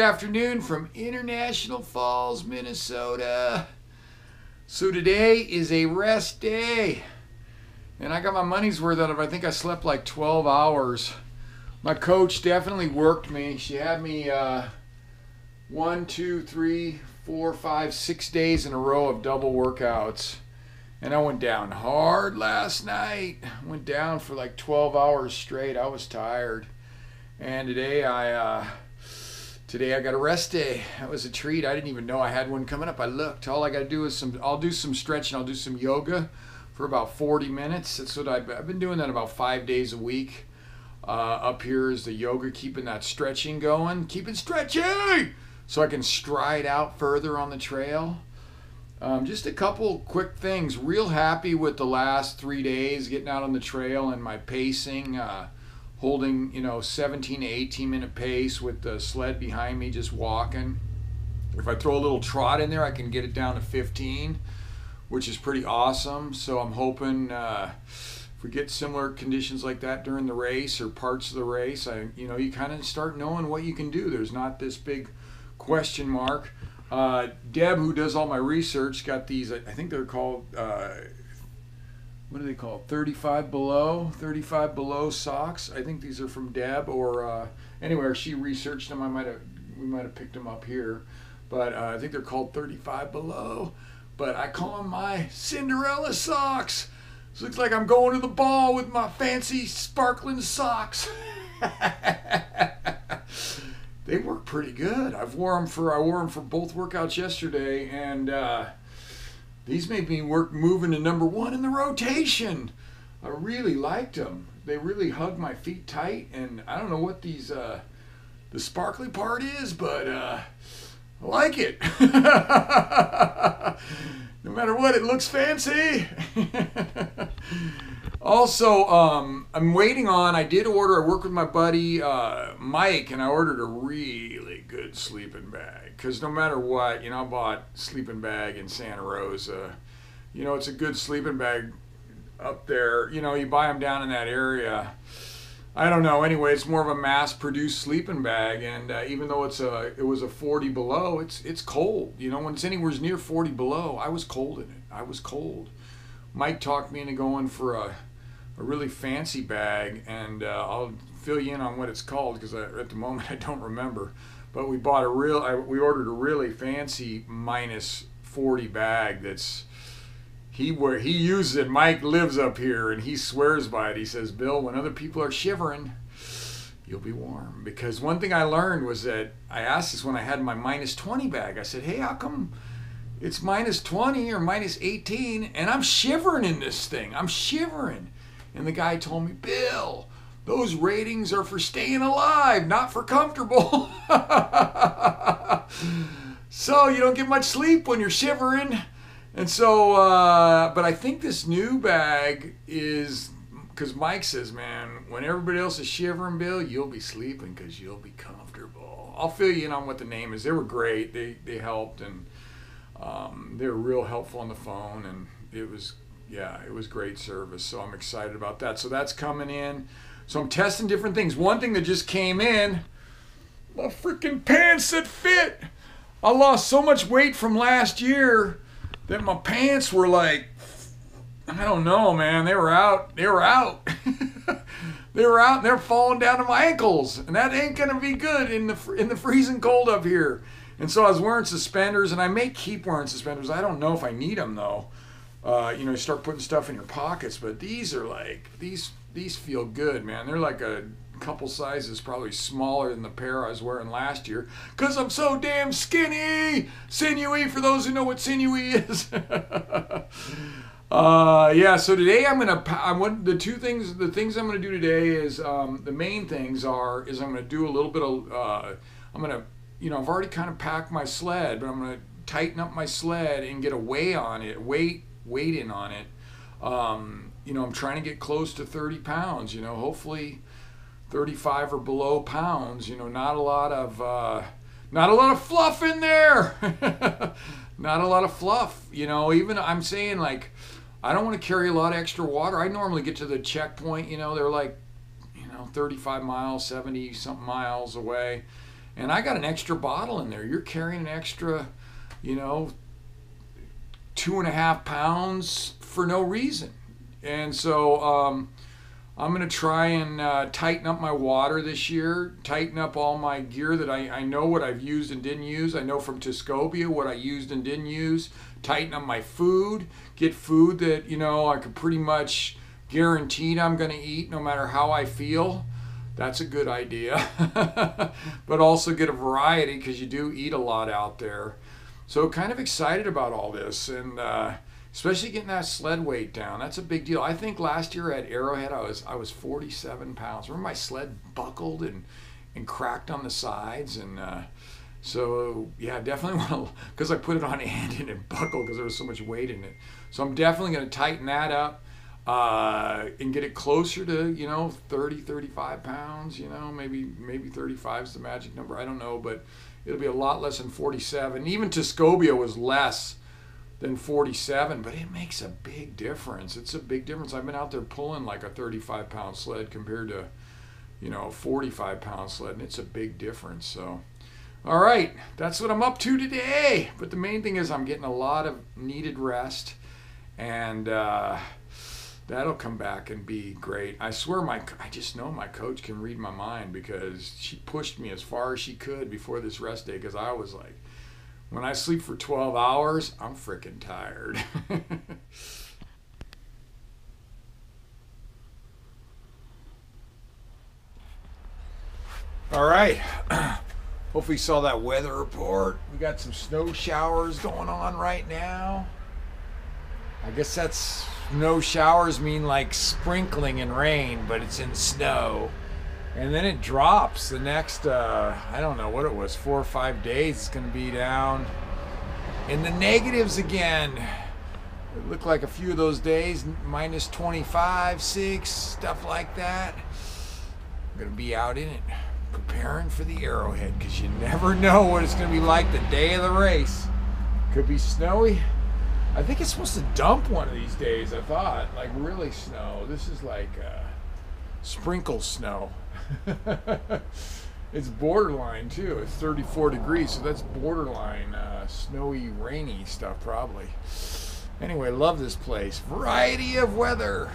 afternoon from International Falls, Minnesota. So today is a rest day. And I got my money's worth out of it. I think I slept like 12 hours. My coach definitely worked me. She had me 1, 2, 3, 4, 5, 6 days in a row of double workouts. And I went down hard last night. Went down for like 12 hours straight. I was tired. And today I got a rest day. That was a treat. I didn't even know I had one coming up. I looked. All I got to do is I'll do some stretching. I'll do some yoga for about 40 minutes. That's what I've been doing that about 5 days a week. Up here is the yoga, keeping that stretching going. Keeping stretching so I can stride out further on the trail. Just a couple quick things. Real happy with the last 3 days getting out on the trail and my pacing. Holding, 17 to 18 minute pace with the sled behind me, just walking. If I throw a little trot in there, I can get it down to 15, which is pretty awesome. So I'm hoping if we get similar conditions like that during the race or parts of the race, you kind of start knowing what you can do. There's not this big question mark. Deb, who does all my research, got these, I think they're called, what are they called? 35 below socks. I think these are from Deb, or anyway, she researched them. We might have picked them up here, but I think they're called 35 below. But I call them my Cinderella socks. It looks like I'm going to the ball with my fancy sparkling socks. They work pretty good. I wore them for both workouts yesterday, and these made me moving to number 1 in the rotation. I really liked them. They really hugged my feet tight, and I don't know what these the sparkly part is, but I like it. No matter what, it looks fancy. Also, I'm waiting on, I worked with my buddy Mike, and I ordered a really good sleeping bag. Because no matter what, I bought a sleeping bag in Santa Rosa. It's a good sleeping bag up there. You buy them down in that area. I don't know. Anyway, it's more of a mass-produced sleeping bag, and even though it was a 40 below, it's cold. When it's anywhere near 40 below, I was cold in it. I was cold. Mike talked me into going for a really fancy bag, and I'll fill you in on what it's called because at the moment I don't remember. But we ordered a really fancy minus 40 bag he uses it. Mike lives up here and he swears by it. He says, Bill, when other people are shivering, you'll be warm. Because one thing I learned was that, I asked this when I had my minus 20 bag. I said, hey, how come it's minus 20 or minus 18 and I'm shivering in this thing? I'm shivering. And the guy told me, Bill, those ratings are for staying alive, not for comfortable. So you don't get much sleep when you're shivering. And so, but I think this new bag is, because Mike says, man, when everybody else is shivering, Bill, you'll be sleeping because you'll be comfortable. I'll fill you in on what the name is. They were great. They helped, and they were real helpful on the phone, and it was great service. So I'm excited about that. So that's coming in. So I'm testing different things. One thing that just came in, my freaking pants that fit. I lost so much weight from last year that my pants were like, I don't know, man. They were out. They were out. They were out, and they're falling down to my ankles, and that ain't gonna be good in the freezing cold up here. And so I was wearing suspenders, and I may keep wearing suspenders. I don't know if I need them though. You start putting stuff in your pockets, but these are like, these feel good, man. They're like a couple sizes probably smaller than the pair I was wearing last year because I'm so damn skinny. Sinewy, for those who know what sinewy is. So today the things I'm gonna do today is the main things is I'm gonna do a little bit of I've already kind of packed my sled, but I'm gonna tighten up my sled and get a weight in on it. I'm trying to get close to 30 pounds, hopefully 35 or below pounds, not a lot of fluff in there. Not a lot of fluff, even I'm saying, like, I don't want to carry a lot of extra water. I normally get to the checkpoint, they're like, 35 miles, 70 something miles away. And I got an extra bottle in there. You're carrying an extra, you know, 2.5 pounds for no reason. And so I'm going to try and tighten up my water this year, tighten up all my gear that I know what I've used and didn't use. I know from Tuscobia what I used and didn't use. Tighten up my food, get food that, you know, I could pretty much guaranteed I'm going to eat no matter how I feel. That's a good idea. But also get a variety because you do eat a lot out there. So kind of excited about all this, and especially getting that sled weight down. That's a big deal. I think last year at Arrowhead I was 47 pounds. Remember my sled buckled and cracked on the sides, and so yeah, definitely want to, because I put it on end and it buckled because there was so much weight in it. So I'm definitely going to tighten that up and get it closer to, you know, 30, 35 pounds. You know, maybe 35 is the magic number. I don't know, but it'll be a lot less than 47. Even Tuscobia was less than 47, but it makes a big difference. It's a big difference. I've been out there pulling like a 35-pound sled compared to, you know, a 45-pound sled, and it's a big difference. So, all right, that's what I'm up to today. But the main thing is I'm getting a lot of needed rest, and that'll come back and be great. I swear I just know my coach can read my mind, because she pushed me as far as she could before this rest day, because I was like, when I sleep for 12 hours, I'm freaking tired. All right. Hopefully you saw that weather report. We got some snow showers going on right now. I guess that's snow showers mean like sprinkling in rain, but it's in snow. And then it drops the next, I don't know what it was, 4 or 5 days. It's going to be down in the negatives again. It looked like a few of those days, minus 25, 6, stuff like that. I'm going to be out in it, preparing for the Arrowhead, because you never know what it's going to be like the day of the race. Could be snowy. I think it's supposed to dump one of these days, I thought. Like really snow. This is like sprinkle snow. It's borderline too. It's 34 degrees, so that's borderline snowy, rainy stuff probably. Anyway, love this place. Variety of weather.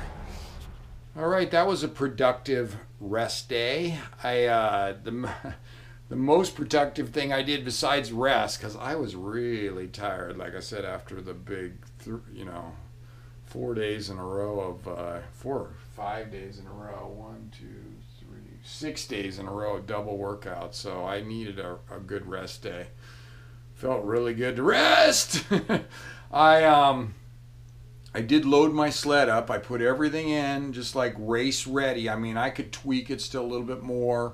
All right, that was a productive rest day. The most productive thing I did besides rest, because I was really tired, like I said, after the big, 4 days in a row of 4 or 5 days in a row, 1, 2, 3, 6 days in a row of double workouts. So I needed a good rest day. Felt really good to rest. I did load my sled up. I put everything in, just like race ready. I mean, I could tweak it still a little bit more.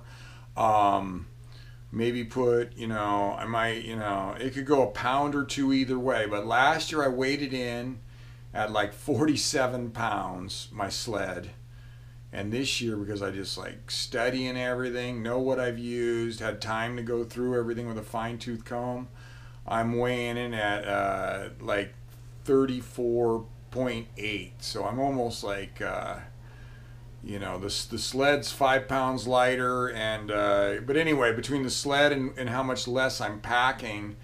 Maybe put, I might, it could go a pound or two either way. But last year I weighed it in at like 47 pounds, my sled. And this year, because I just like studying everything, know what I've used, had time to go through everything with a fine-tooth comb, I'm weighing in at like 34.8. So I'm almost like, the sled's 5 pounds lighter, and but anyway, between the sled and how much less I'm packing,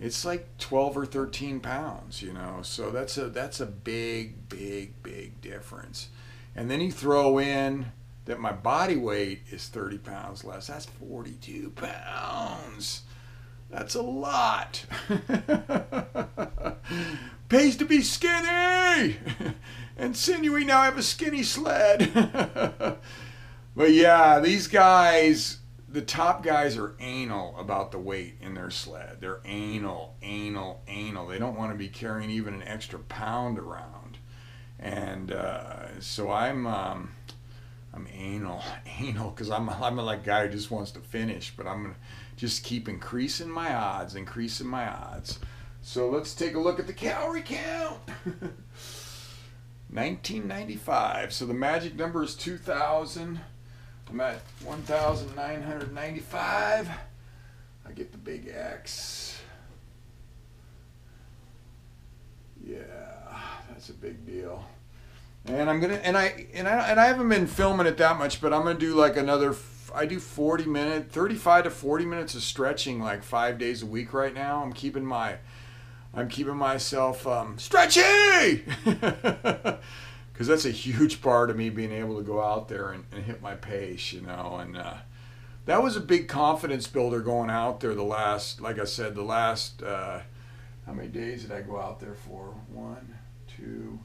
it's like 12 or 13 pounds, so that's a big difference. And then you throw in that my body weight is 30 pounds less. That's 42 pounds. That's a lot. Pays to be skinny and sinewy. Now I have a skinny sled. But yeah, these guys, the top guys, are anal about the weight in their sled. They're anal. They don't want to be carrying even an extra pound around. And so I'm anal because I'm a like guy who just wants to finish, but I'm gonna just keep increasing my odds. So let's take a look at the calorie count. 1995. So the magic number is 2,000. I'm at 1,995. I get the big X. Yeah, that's a big deal. And I'm gonna I haven't been filming it that much, but I'm gonna do like another. I do 40 minutes, 35 to 40 minutes of stretching like 5 days a week right now. I'm keeping myself stretchy because that's a huge part of me being able to go out there and hit my pace, you know. And that was a big confidence builder going out there like I said, how many days did I go out there for? 1, 2,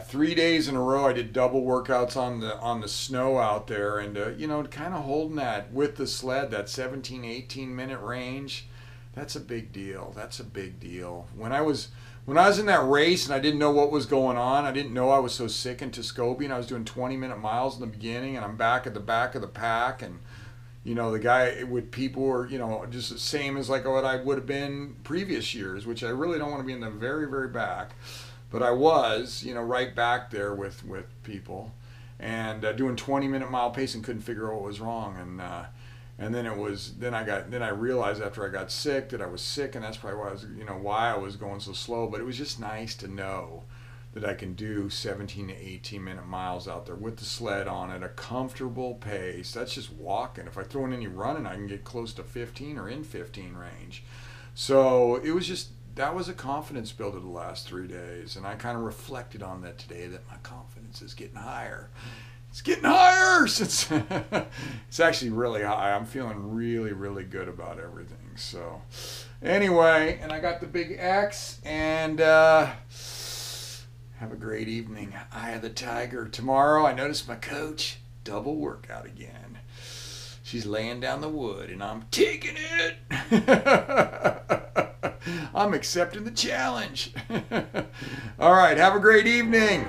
3 days in a row. I did double workouts on the snow out there, and you know, kind of holding that with the sled, that 17, 18 minute range. That's a big deal. That's a big deal. When I was in that race and I didn't know what was going on, I didn't know I was so sick in Tuscobie, and I was doing 20-minute miles in the beginning, and I'm back at the back of the pack, and you know, the guy with people were, you know, just the same as like what I would have been previous years, which I really don't want to be in the very, very back. But I was, you know, right back there with people, and doing 20-minute mile pace and couldn't figure out what was wrong. And then I realized after I got sick that I was sick, and that's probably why I was going so slow. But it was just nice to know that I can do 17 to 18 minute miles out there with the sled on at a comfortable pace. That's just walking. If I throw in any running, I can get close to 15 or in 15 range. So it was just, that was a confidence builder the last 3 days. And I kind of reflected on that today, that my confidence is getting higher. It's getting higher since it's actually really high. I'm feeling really, really good about everything. So anyway, and I got the big X, and have a great evening. Eye of the Tiger. Tomorrow, I noticed my coach, double workout again. She's laying down the wood, and I'm taking it. I'm accepting the challenge. All right, have a great evening.